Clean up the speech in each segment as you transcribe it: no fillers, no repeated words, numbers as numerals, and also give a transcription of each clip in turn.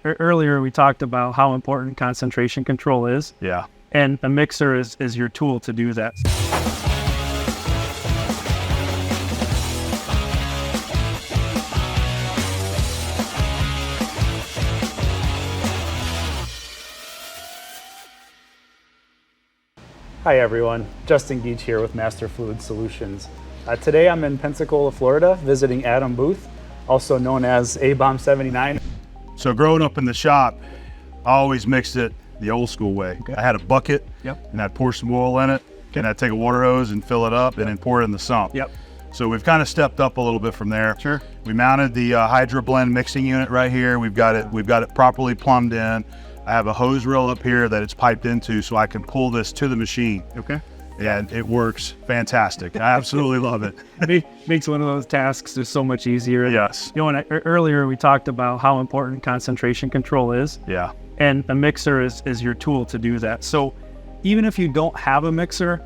earlier we talked about how important concentration control is. Yeah. And a mixer is your tool to do that. Hi everyone, Justin Geach here with Master Fluid Solutions. Today I'm in Pensacola, Florida, visiting Adam booth, also known as Abom79. So growing up in the shop, I always mixed it the old school way. Okay. I had a bucket, Yep. and I'd pour some oil in it, and I'd take a water hose and fill it up, and then pour it in the sump. Yep. So we've kind of stepped up a little bit from there. Sure. We mounted the Hydro Blend mixing unit right here. We've got it properly plumbed in. I have a hose reel up here that it's piped into, so I can pull this to the machine. Okay. And it works fantastic. I absolutely love it. It makes one of those tasks just so much easier. Yes. You know, earlier we talked about how important concentration control is. Yeah. And a mixer is your tool to do that. So even if you don't have a mixer,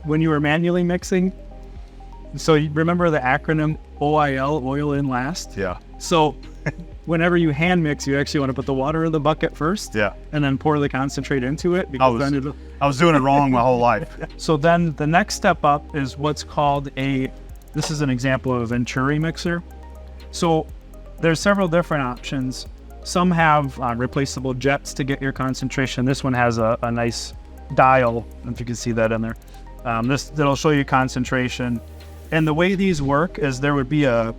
when you were manually mixing, so you remember the acronym OIL, oil in last? Yeah. So whenever you hand mix, you actually want to put the water in the bucket first. Yeah. And then pour the concentrate into it. Because I was doing it wrong my whole life. So then the next step up is what's called this is an example of a Venturi mixer. So there's several different options. Some have replaceable jets to get your concentration. This one has a nice dial, if you can see that in there. That'll show you concentration. And the way these work is there would be a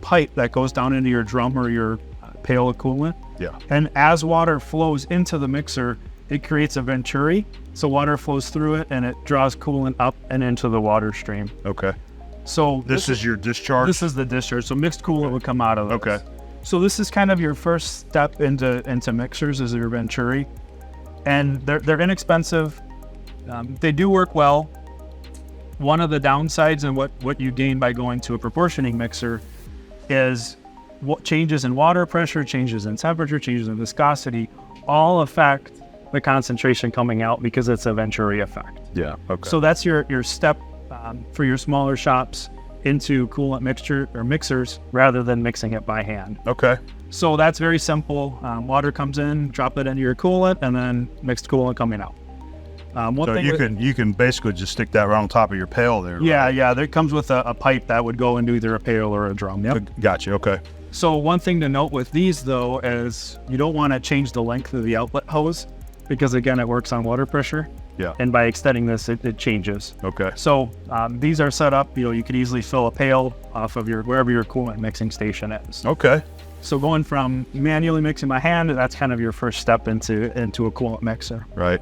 pipe that goes down into your drum or your pail of coolant. Yeah. And as water flows into the mixer, it creates a venturi. So water flows through it and it draws coolant up and into the water stream. Okay. So this is your discharge? This is the discharge. So mixed coolant would come out of it. Okay. So this is kind of your first step into mixers is your venturi. And they're inexpensive. They do work well. One of the downsides and what you gain by going to a proportioning mixer is what changes in water pressure, changes in temperature, changes in viscosity, all affect the concentration coming out because it's a venturi effect. Yeah, okay. So that's your step for your smaller shops into coolant mixture or mixers rather than mixing it by hand. Okay. So that's very simple. Water comes in, drop it into your coolant, and then mixed coolant coming out. So you can basically just stick that right on top of your pail there. Yeah, right? yeah. There comes with a pipe that would go into either a pail or a drum. Yep. Gotcha. Okay. So one thing to note with these though is you don't want to change the length of the outlet hose because again it works on water pressure. Yeah. And by extending this, it changes. Okay. So these are set up. You could easily fill a pail off of wherever your coolant mixing station is. Okay. So going from manually mixing by hand, that's kind of your first step into a coolant mixer. Right.